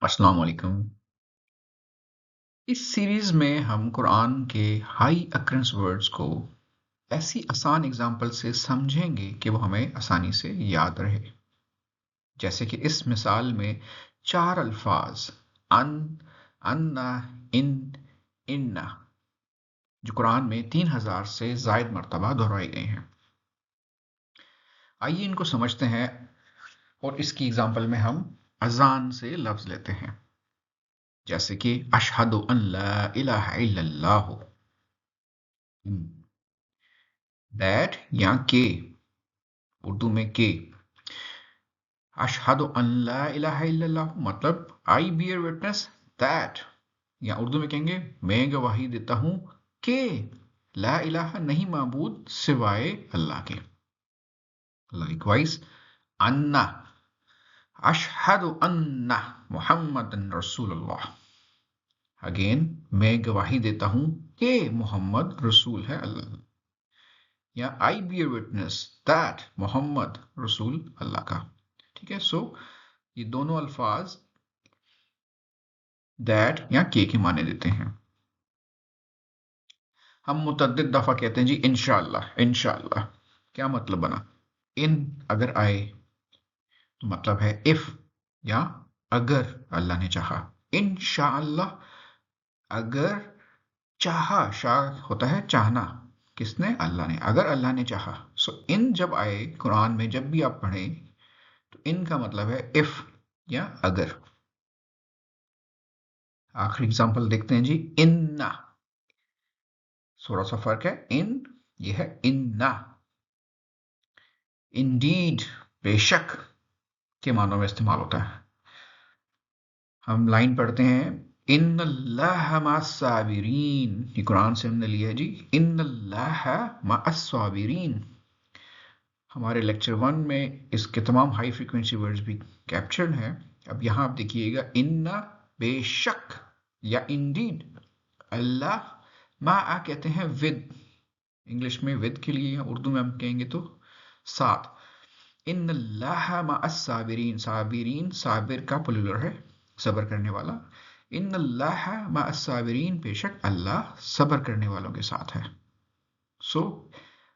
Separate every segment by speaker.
Speaker 1: अस्सलाम वालेकुम। इस सीरीज में हम कुरान के हाई अकरेंस वर्ड्स को ऐसी आसान एग्जाम्पल से समझेंगे कि वो हमें आसानी से याद रहे। जैसे कि इस मिसाल में 4 अल्फाज अन, अन्ना, इन, इन्ना जो कुरान में 3000 से जायद मरतबा दोहराए गए हैं। आइए इनको समझते हैं और इसकी एग्जाम्पल में हम अजान से लफ्ज लेते हैं। जैसे कि अशहदु अन ला इलाहा इल्लल्लाह, दैट या के, उर्दू में के। अशहदु अन ला इलाहा इल्लल्लाह मतलब आई बियर विटनेस दैट, या उर्दू में कहेंगे मैं गवाही देता हूं कि ला इलाहा नहीं माबूद सिवाय अल्लाह के। लाइकवाइज अन्ना, अशहदु अन्ना मुहम्मदन रसूलुल्लाह, अगेन मैं गवाही देता हूं कि मोहम्मद रसूल है अल्लाह, या आई बियर विटनेस दैट मोहम्मद रसूल अल्लाह का। ठीक है, सो ये दोनों अल्फाज दैट या के माने देते हैं। हम मुतअद्दिद दफा कहते हैं जी इंशाअल्लाह। इंशाअल्लाह क्या मतलब बना? इन अगर आए तो मतलब है इफ, या अगर अल्लाह ने चाहा। इंशाअल्लाह अगर चाहा, शाह होता है चाहना, किसने? अल्लाह ने। अगर अल्लाह ने चाहा। सो इन जब आए कुरान में, जब भी आप पढ़ें तो इन का मतलब है इफ या अगर। आखिरी एग्जांपल देखते हैं जी, इन्ना। थोड़ा सा फर्क है, इन ये है इन्ना। इंडीड बेशक के मानों में इस्तेमाल होता है। हम लाइन पढ़ते हैं, इन्नल्लाह मअस्साबिरीन, ये कुरान से हमने लिया है जी। इन्नल्लाह मअस्साबिरीन। हमारे लेक्चर 1 में इसके तमाम हाई फ्रीक्वेंसी वर्ड्स भी कैप्चर्ड हैं। अब यहां आप देखिएगा, इन्ना बेशक या इंडीड, अल्लाह मा कहते हैं विद, इंग्लिश में विद के लिए, या उर्दू में हम कहेंगे तो साथ। इन्नल्लाह मअस साबिरीन, साबिरीन साबिर का प्लूरल है, सब्र करने वाला। इन्नल्लाह मअस साबिरीन, बेशक अल्लाह सब्र करने वालों के साथ है। सो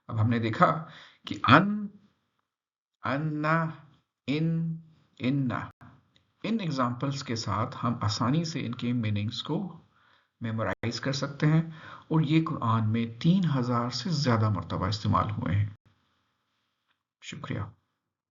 Speaker 1: अब हमने देखा कि अन, अन्ना, इन, इन्ना, इन एग्जाम्पल्स के साथ हम आसानी से इनके मीनिंग्स को मेमोराइज कर सकते हैं, और ये कुरान में 3000 से ज्यादा मरतबा इस्तेमाल हुए हैं। शुक्रिया।